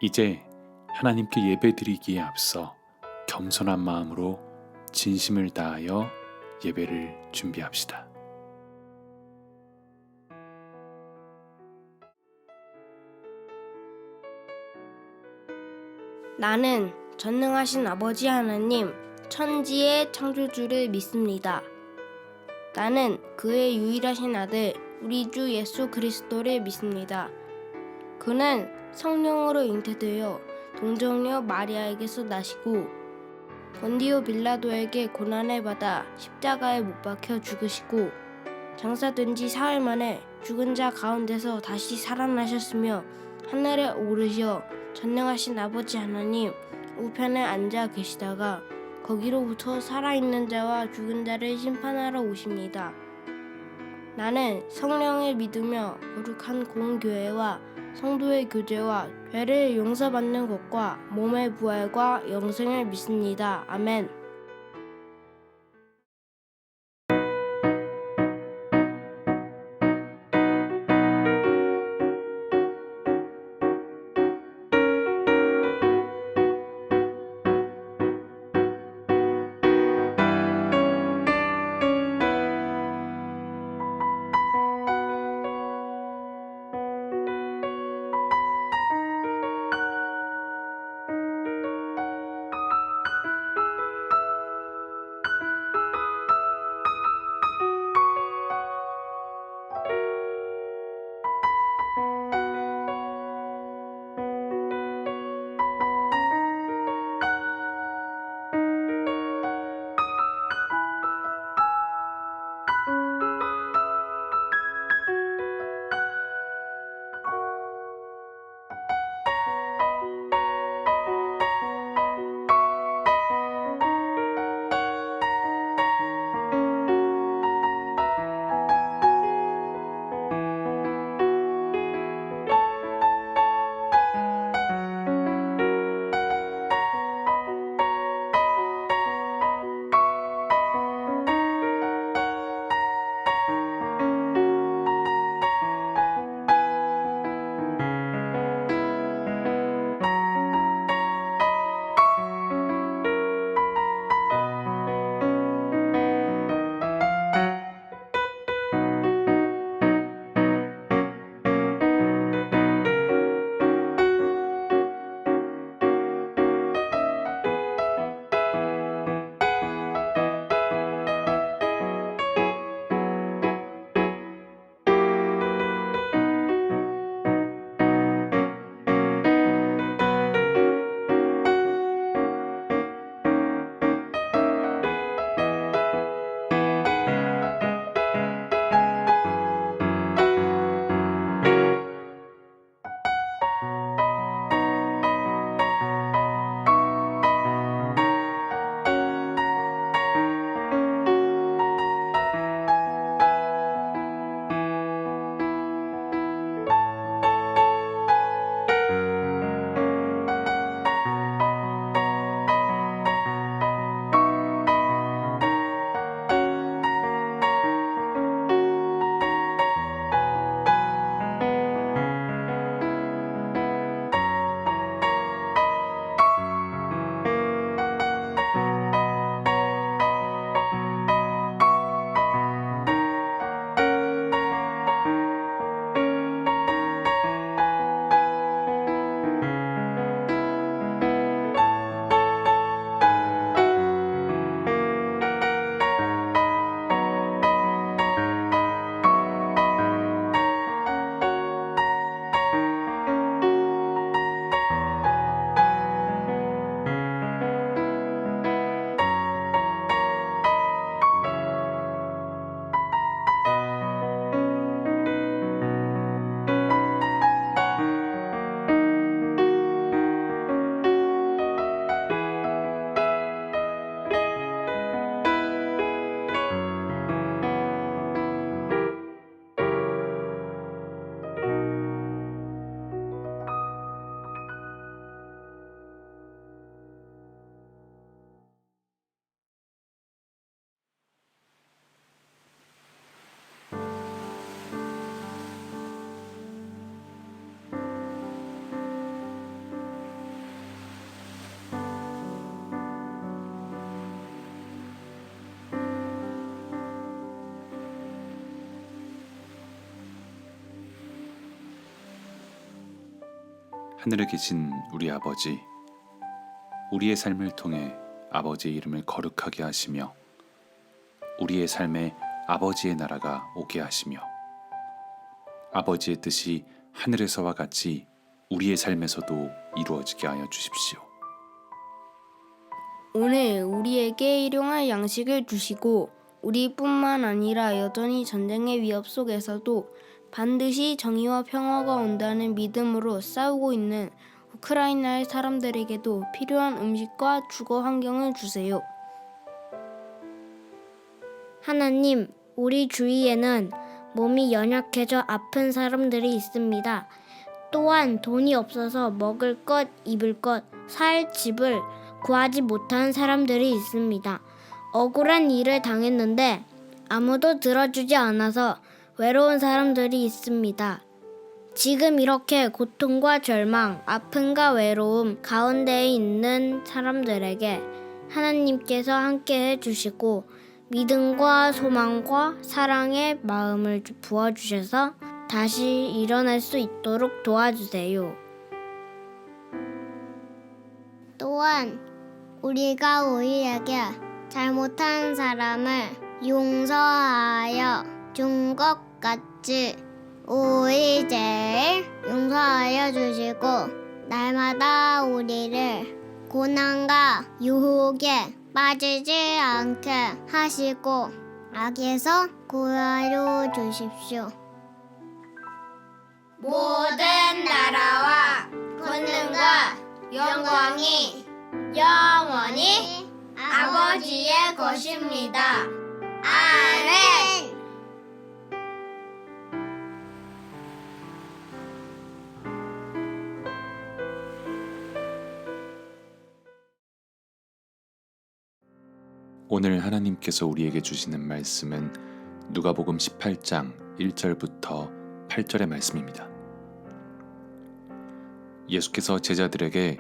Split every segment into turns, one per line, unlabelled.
이제 하나님께 예배드리기에 앞서 겸손한 마음으로 진심을 다하여 예배를 준비합시다.
나는 전능하신 아버지 하나님, 천지의 창조주를 믿습니다. 나는 그의 유일하신 아들, 우리 주 예수 그리스도를 믿습니다. 그는 성령으로 잉태되어 동정녀 마리아에게서 나시고 본디오 빌라도에게 고난을 받아 십자가에 못 박혀 죽으시고 장사된 지 사흘 만에 죽은 자 가운데서 다시 살아나셨으며 하늘에 오르시어 전능하신 아버지 하나님 우편에 앉아 계시다가 거기로부터 살아있는 자와 죽은 자를 심판하러 오십니다. 나는 성령을 믿으며 거룩한 공교회와 성도의 교제와 죄를 용서받는 것과 몸의 부활과 영생을 믿습니다. 아멘.
하늘에 계신 우리 아버지, 우리의 삶을 통해 아버지의 이름을 거룩하게 하시며 우리의 삶에 아버지의 나라가 오게 하시며 아버지의 뜻이 하늘에서와 같이 우리의 삶에서도 이루어지게 하여 주십시오.
오늘 우리에게 일용할 양식을 주시고 우리뿐만 아니라 여전히 전쟁의 위협 속에서도 반드시 정의와 평화가 온다는 믿음으로 싸우고 있는 우크라이나의 사람들에게도 필요한 음식과 주거 환경을 주세요.
하나님, 우리 주위에는 몸이 연약해져 아픈 사람들이 있습니다. 또한 돈이 없어서 먹을 것, 입을 것, 살 집을 구하지 못한 사람들이 있습니다. 억울한 일을 당했는데 아무도 들어주지 않아서 외로운 사람들이 있습니다. 지금 이렇게 고통과 절망, 아픔과 외로움 가운데에 있는 사람들에게 하나님께서 함께 해주시고 믿음과 소망과 사랑의 마음을 부어주셔서 다시 일어날 수 있도록 도와주세요.
또한 우리가 우리에게 잘못한 사람을 용서하여 준 것 같이 우리 죄를 용서하여 주시고 날마다 우리를 고난과 유혹에 빠지지 않게 하시고 악에서 구하여 주십시오.
모든 나라와 권능과 영광이 영원히 아버지의 것입니다. 아멘.
오늘 하나님께서 우리에게 주시는 말씀은 누가복음 18장 1절부터 8절의 말씀입니다. 예수께서 제자들에게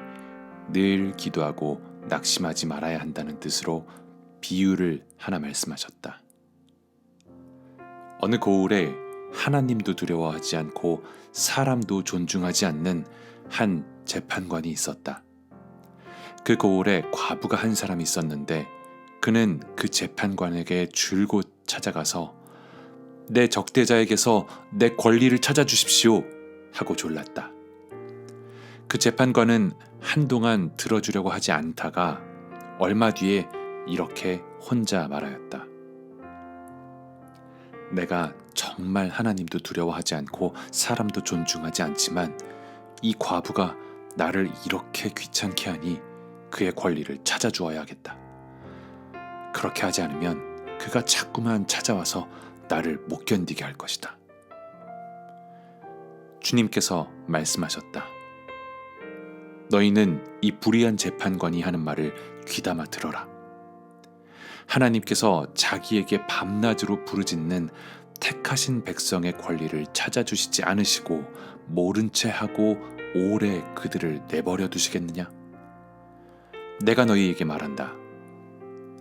늘 기도하고 낙심하지 말아야 한다는 뜻으로 비유를 하나 말씀하셨다. 어느 고을에 하나님도 두려워하지 않고 사람도 존중하지 않는 한 재판관이 있었다. 그 고을에 과부가 한 사람이 있었는데 그는 그 재판관에게 줄곧 찾아가서 내 적대자에게서 내 권리를 찾아주십시오 하고 졸랐다. 그 재판관은 한동안 들어주려고 하지 않다가 얼마 뒤에 이렇게 혼자 말하였다. 내가 정말 하나님도 두려워하지 않고 사람도 존중하지 않지만 이 과부가 나를 이렇게 귀찮게 하니 그의 권리를 찾아주어야겠다. 그렇게 하지 않으면 그가 자꾸만 찾아와서 나를 못 견디게 할 것이다. 주님께서 말씀하셨다. 너희는 이 불의한 재판관이 하는 말을 귀담아 들어라. 하나님께서 자기에게 밤낮으로 부르짖는 택하신 백성의 권리를 찾아주시지 않으시고 모른 채 하고 오래 그들을 내버려 두시겠느냐? 내가 너희에게 말한다.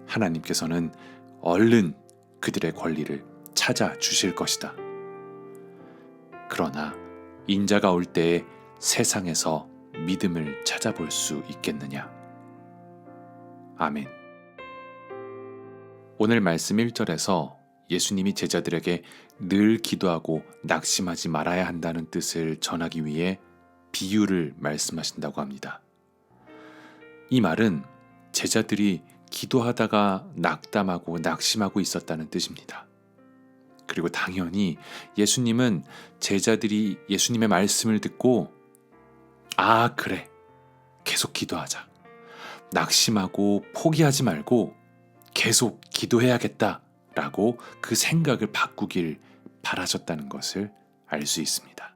하나님께서는 얼른 그들의 권리를 찾아주실 것이다. 그러나 인자가 올 때에 세상에서 믿음을 찾아볼 수 있겠느냐? 아멘. 오늘 말씀 1절에서 예수님이 제자들에게 늘 기도하고 낙심하지 말아야 한다는 뜻을 전하기 위해 비유를 말씀하신다고 합니다. 이 말은 제자들이 기도하다가 낙담하고 낙심하고 있었다는 뜻입니다. 그리고 당연히 예수님은 제자들이 예수님의 말씀을 듣고 아, 그래. 계속 기도하자. 낙심하고 포기하지 말고 계속 기도해야겠다 라고 그 생각을 바꾸길 바라셨다는 것을 알 수 있습니다.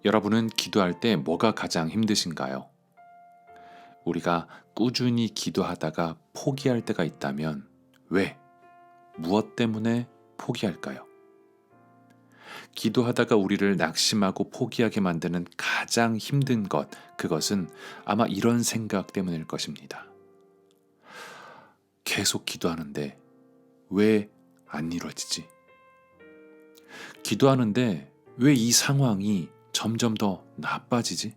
여러분은 기도할 때 뭐가 가장 힘드신가요? 우리가 꾸준히 기도하다가 포기할 때가 있다면 왜? 무엇 때문에 포기할까요? 기도하다가 우리를 낙심하고 포기하게 만드는 가장 힘든 것, 그것은 아마 이런 생각 때문일 것입니다. 계속 기도하는데 왜 안 이루어지지? 기도하는데 왜 이 상황이 점점 더 나빠지지?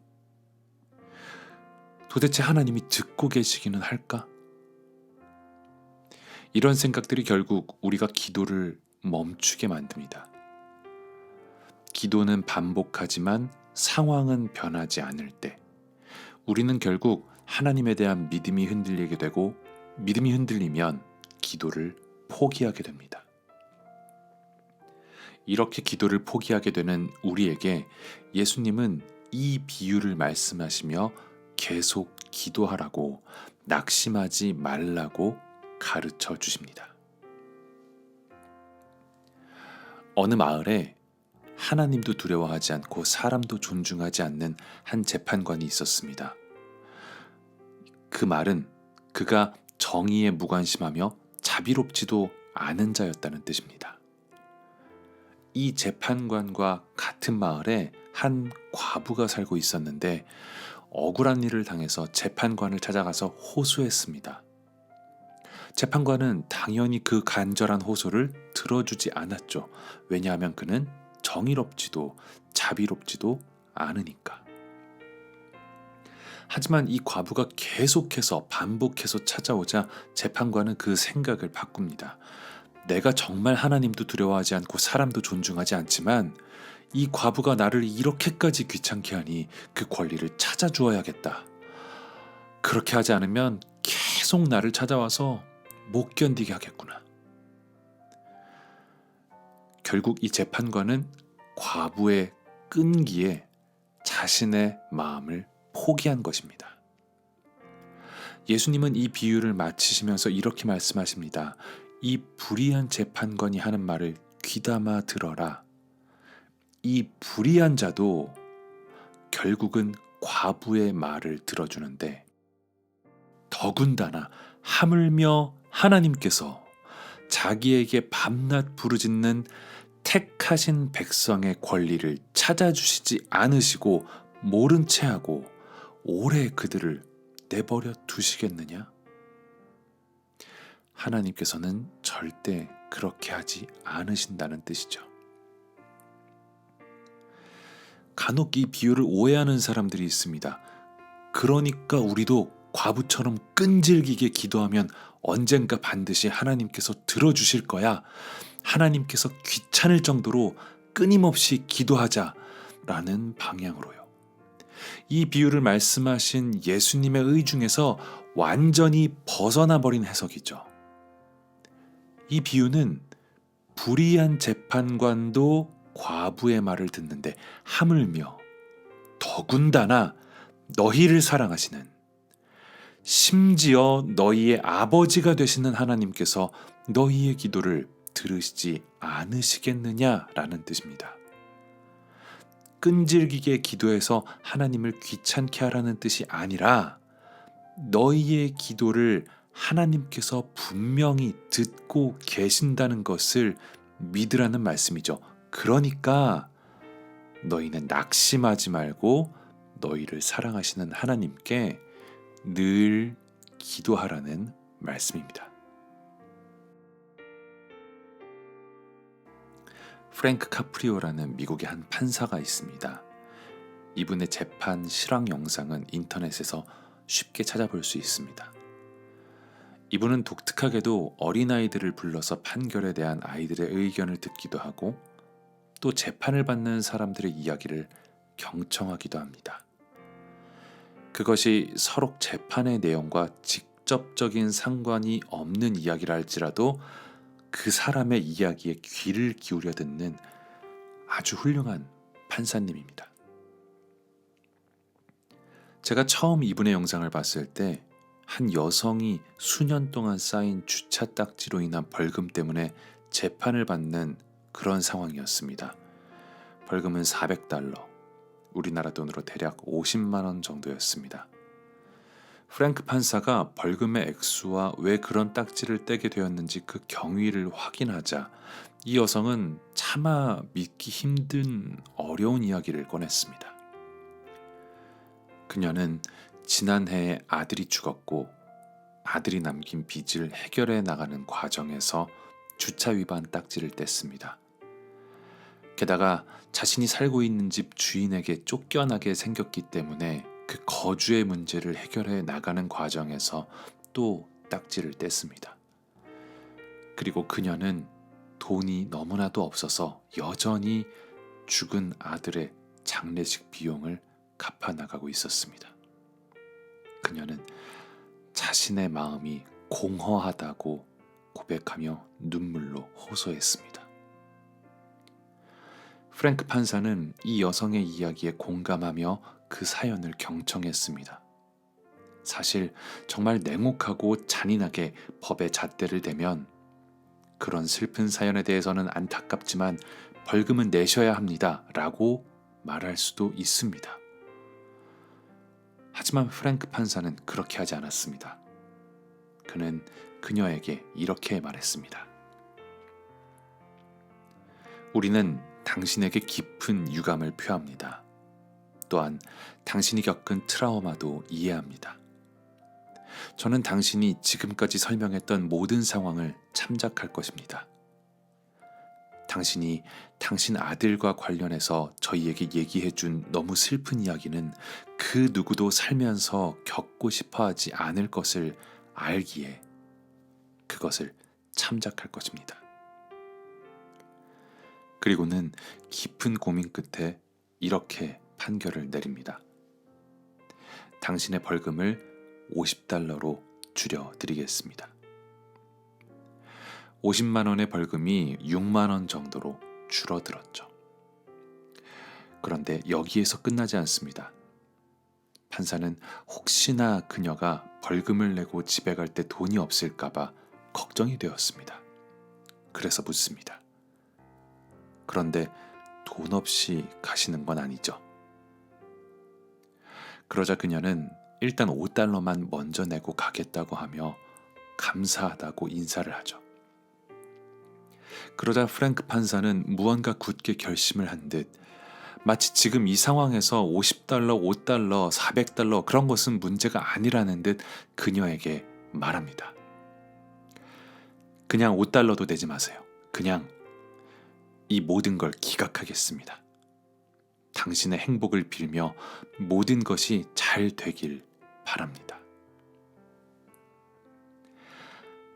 도대체 하나님이 듣고 계시기는 할까? 이런 생각들이 결국 우리가 기도를 멈추게 만듭니다. 기도는 반복하지만 상황은 변하지 않을 때 우리는 결국 하나님에 대한 믿음이 흔들리게 되고, 믿음이 흔들리면 기도를 포기하게 됩니다. 이렇게 기도를 포기하게 되는 우리에게 예수님은 이 비유를 말씀하시며 계속 기도하라고, 낙심하지 말라고 가르쳐 주십니다. 어느 마을에 하나님도 두려워하지 않고 사람도 존중하지 않는 한 재판관이 있었습니다. 그 말은 그가 정의에 무관심하며 자비롭지도 않은 자였다는 뜻입니다. 이 재판관과 같은 마을에 한 과부가 살고 있었는데 억울한 일을 당해서 재판관을 찾아가서 호소했습니다. 재판관은 당연히 그 간절한 호소를 들어주지 않았죠. 왜냐하면 그는 정의롭지도 자비롭지도 않으니까. 하지만 이 과부가 계속해서 반복해서 찾아오자 재판관은 그 생각을 바꿉니다. 내가 정말 하나님도 두려워하지 않고 사람도 존중하지 않지만 이 과부가 나를 이렇게까지 귀찮게 하니 그 권리를 찾아주어야겠다. 그렇게 하지 않으면 계속 나를 찾아와서 못 견디게 하겠구나. 결국 이 재판관은 과부의 끈기에 자신의 마음을 포기한 것입니다. 예수님은 이 비유를 마치시면서 이렇게 말씀하십니다. 이 불의한 재판관이 하는 말을 귀담아 들어라. 이 불의한 자도 결국은 과부의 말을 들어주는데, 더군다나 하물며 하나님께서 자기에게 밤낮 부르짖는 택하신 백성의 권리를 찾아주시지 않으시고 모른 채 하고 오래 그들을 내버려 두시겠느냐? 하나님께서는 절대 그렇게 하지 않으신다는 뜻이죠. 간혹 이 비유를 오해하는 사람들이 있습니다. 그러니까 우리도 과부처럼 끈질기게 기도하면 언젠가 반드시 하나님께서 들어주실 거야. 하나님께서 귀찮을 정도로 끊임없이 기도하자라는 방향으로요. 이 비유를 말씀하신 예수님의 의중에서 완전히 벗어나 버린 해석이죠. 이 비유는 불의한 재판관도 과부의 말을 듣는데 하물며 더군다나 너희를 사랑하시는, 심지어 너희의 아버지가 되시는 하나님께서 너희의 기도를 들으시지 않으시겠느냐라는 뜻입니다. 끈질기게 기도해서 하나님을 귀찮게 하라는 뜻이 아니라 너희의 기도를 하나님께서 분명히 듣고 계신다는 것을 믿으라는 말씀이죠. 그러니까 너희는 낙심하지 말고 너희를 사랑하시는 하나님께 늘 기도하라는 말씀입니다. 프랭크 카프리오라는 미국의 한 판사가 있습니다. 이분의 재판 실황 영상은 인터넷에서 쉽게 찾아볼 수 있습니다. 이분은 독특하게도 어린아이들을 불러서 판결에 대한 아이들의 의견을 듣기도 하고 또 재판을 받는 사람들의 이야기를 경청하기도 합니다. 그것이 서로 재판의 내용과 직접적인 상관이 없는 이야기라 할지라도 그 사람의 이야기에 귀를 기울여 듣는 아주 훌륭한 판사님입니다. 제가 처음 이분의 영상을 봤을 때 한 여성이 수년 동안 쌓인 주차 딱지로 인한 벌금 때문에 재판을 받는 그런 상황이었습니다. 벌금은 $400, 우리나라 돈으로 대략 50만 원 정도였습니다. 프랭크 판사가 벌금의 액수와 왜 그런 딱지를 떼게 되었는지 그 경위를 확인하자 이 여성은 차마 믿기 힘든 어려운 이야기를 꺼냈습니다. 그녀는 지난해에 아들이 죽었고 아들이 남긴 빚을 해결해 나가는 과정에서 주차 위반 딱지를 뗐습니다. 게다가 자신이 살고 있는 집 주인에게 쫓겨나게 생겼기 때문에 그 거주의 문제를 해결해 나가는 과정에서 또 딱지를 뗐습니다. 그리고 그녀는 돈이 너무나도 없어서 여전히 죽은 아들의 장례식 비용을 갚아나가고 있었습니다. 그녀는 자신의 마음이 공허하다고 고백하며 눈물로 호소했습니다. 프랭크 판사는 이 여성의 이야기에 공감하며 그 사연을 경청했습니다. 사실 정말 냉혹하고 잔인하게 법의 잣대를 대면 그런 슬픈 사연에 대해서는 안타깝지만 벌금은 내셔야 합니다 라고 말할 수도 있습니다. 하지만 프랭크 판사는 그렇게 하지 않았습니다. 그는 그녀에게 이렇게 말했습니다. 우리는 당신에게 깊은 유감을 표합니다. 또한 당신이 겪은 트라우마도 이해합니다. 저는 당신이 지금까지 설명했던 모든 상황을 참작할 것입니다. 당신이 당신 아들과 관련해서 저희에게 얘기해준 너무 슬픈 이야기는 그 누구도 살면서 겪고 싶어하지 않을 것을 알기에 그것을 참작할 것입니다. 그리고는 깊은 고민 끝에 이렇게 판결을 내립니다. 당신의 벌금을 $50로 줄여드리겠습니다. 50만 원의 벌금이 6만 원 정도로 줄어들었죠. 그런데 여기에서 끝나지 않습니다. 판사는 혹시나 그녀가 벌금을 내고 집에 갈 때 돈이 없을까봐 걱정이 되었습니다. 그래서 묻습니다. 그런데 돈 없이 가시는 건 아니죠? 그러자 그녀는 일단 $5만 먼저 내고 가겠다고 하며 감사하다고 인사를 하죠. 그러자 프랭크 판사는 무언가 굳게 결심을 한 듯 마치 지금 이 상황에서 $50, $5, $400 그런 것은 문제가 아니라는 듯 그녀에게 말합니다. 그냥 $5도 내지 마세요. 그냥 이 모든 걸 기각하겠습니다. 당신의 행복을 빌며 모든 것이 잘 되길 바랍니다.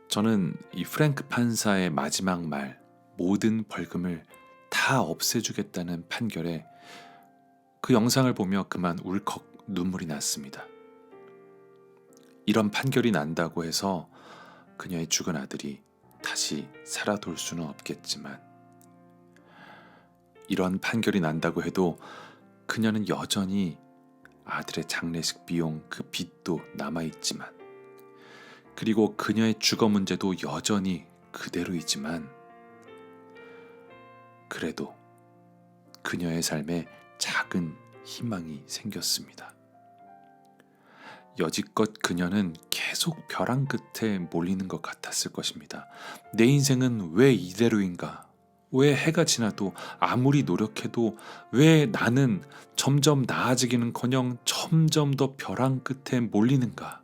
저는 이 프랭크 판사의 마지막 말, 모든 벌금을 다 없애주겠다는 판결에 그 영상을 보며 그만 울컥 눈물이 났습니다. 이런 판결이 난다고 해서 그녀의 죽은 아들이 다시 살아 돌 수는 없겠지만 이런 판결이 난다고 해도 그녀는 여전히 아들의 장례식 비용 그 빚도 남아있지만 그리고 그녀의 주거 문제도 여전히 그대로이지만 그래도 그녀의 삶에 작은 희망이 생겼습니다. 여지껏 그녀는 계속 벼랑 끝에 몰리는 것 같았을 것입니다. 내 인생은 왜 이대로인가? 왜 해가 지나도 아무리 노력해도 왜 나는 점점 나아지기는커녕 점점 더 벼랑 끝에 몰리는가?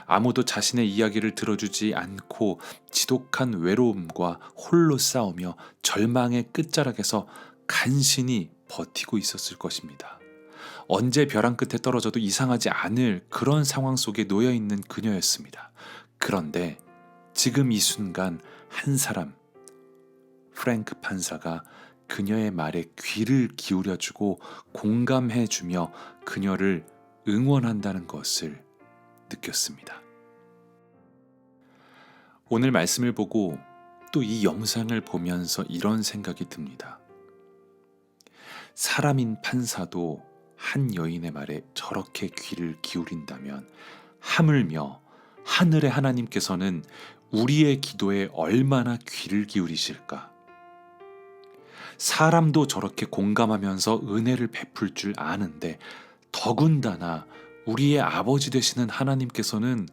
아무도 자신의 이야기를 들어주지 않고 지독한 외로움과 홀로 싸우며 절망의 끝자락에서 간신히 버티고 있었을 것입니다. 언제 벼랑 끝에 떨어져도 이상하지 않을 그런 상황 속에 놓여있는 그녀였습니다. 그런데 지금 이 순간 한 사람, 프랭크 판사가 그녀의 말에 귀를 기울여주고 공감해주며 그녀를 응원한다는 것을 느꼈습니다. 오늘 말씀을 보고 또 이 영상을 보면서 이런 생각이 듭니다. 사람인 판사도 한 여인의 말에 저렇게 귀를 기울인다면 하물며 하늘의 하나님께서는 우리의 기도에 얼마나 귀를 기울이실까? 사람도 저렇게 공감하면서 은혜를 베풀 줄 아는데 더군다나 우리의 아버지 되시는 하나님께서는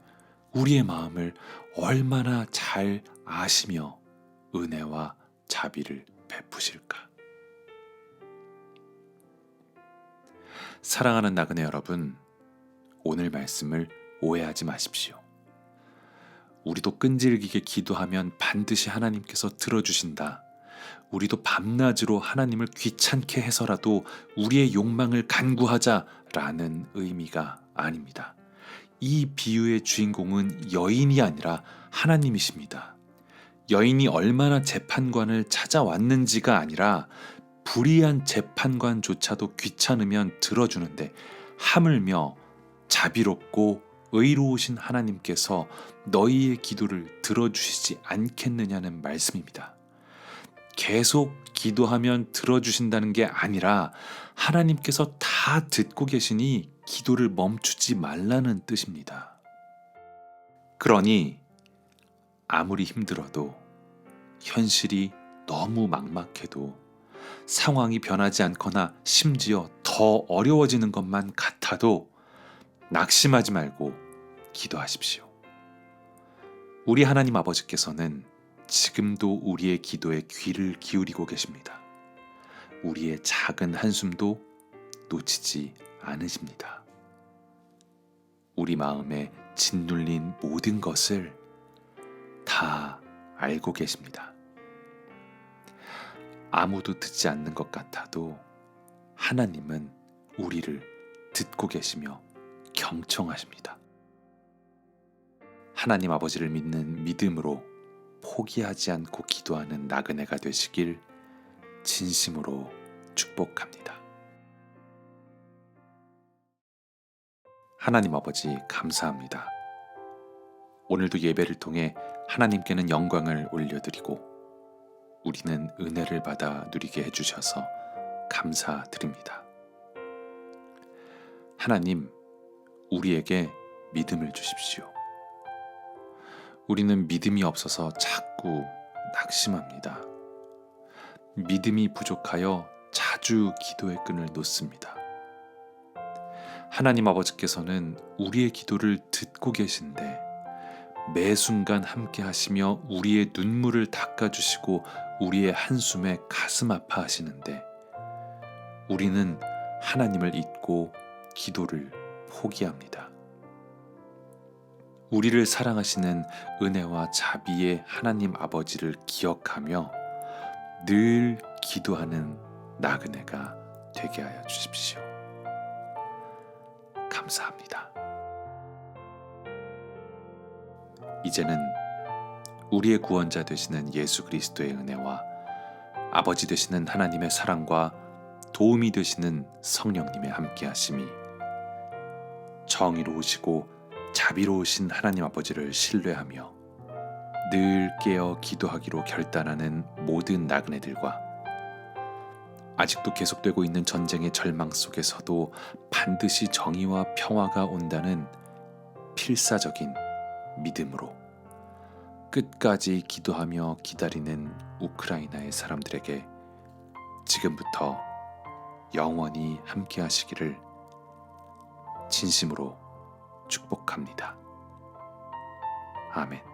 우리의 마음을 얼마나 잘 아시며 은혜와 자비를 베푸실까? 사랑하는 나그네 여러분, 오늘 말씀을 오해하지 마십시오. 우리도 끈질기게 기도하면 반드시 하나님께서 들어주신다. 우리도 밤낮으로 하나님을 귀찮게 해서라도 우리의 욕망을 간구하자라는 의미가 아닙니다. 이 비유의 주인공은 여인이 아니라 하나님이십니다. 여인이 얼마나 재판관을 찾아왔는지가 아니라 불의한 재판관조차도 귀찮으면 들어주는데 하물며 자비롭고 의로우신 하나님께서 너희의 기도를 들어주시지 않겠느냐는 말씀입니다. 계속 기도하면 들어주신다는 게 아니라 하나님께서 다 듣고 계시니 기도를 멈추지 말라는 뜻입니다. 그러니 아무리 힘들어도 현실이 너무 막막해도 상황이 변하지 않거나 심지어 더 어려워지는 것만 같아도 낙심하지 말고 기도하십시오. 우리 하나님 아버지께서는 지금도 우리의 기도에 귀를 기울이고 계십니다. 우리의 작은 한숨도 놓치지 않으십니다. 우리 마음에 짓눌린 모든 것을 다 알고 계십니다. 아무도 듣지 않는 것 같아도 하나님은 우리를 듣고 계시며 경청하십니다. 하나님 아버지를 믿는 믿음으로 포기하지 않고 기도하는 나그네가 되시길 진심으로 축복합니다. 하나님 아버지 감사합니다. 오늘도 예배를 통해 하나님께는 영광을 올려드리고 우리는 은혜를 받아 누리게 해주셔서 감사드립니다. 하나님, 우리에게 믿음을 주십시오. 우리는 믿음이 없어서 자꾸 낙심합니다. 믿음이 부족하여 자주 기도의 끈을 놓습니다. 하나님 아버지께서는 우리의 기도를 듣고 계신데 매 순간 함께 하시며 우리의 눈물을 닦아주시고 우리의 한숨에 가슴 아파하시는데 우리는 하나님을 잊고 기도를 포기합니다. 우리를 사랑하시는 은혜와 자비의 하나님 아버지를 기억하며 늘 기도하는 나그네가 되게 하여 주십시오. 감사합니다. 이제는 우리의 구원자 되시는 예수 그리스도의 은혜와 아버지 되시는 하나님의 사랑과 도움이 되시는 성령님의 함께하심이 정의로우시고 자비로우신 하나님 아버지를 신뢰하며 늘 깨어 기도하기로 결단하는 모든 나그네들과 아직도 계속되고 있는 전쟁의 절망 속에서도 반드시 정의와 평화가 온다는 필사적인 믿음으로 끝까지 기도하며 기다리는 우크라이나의 사람들에게 지금부터 영원히 함께 하시기를 진심으로 축복합니다. 아멘.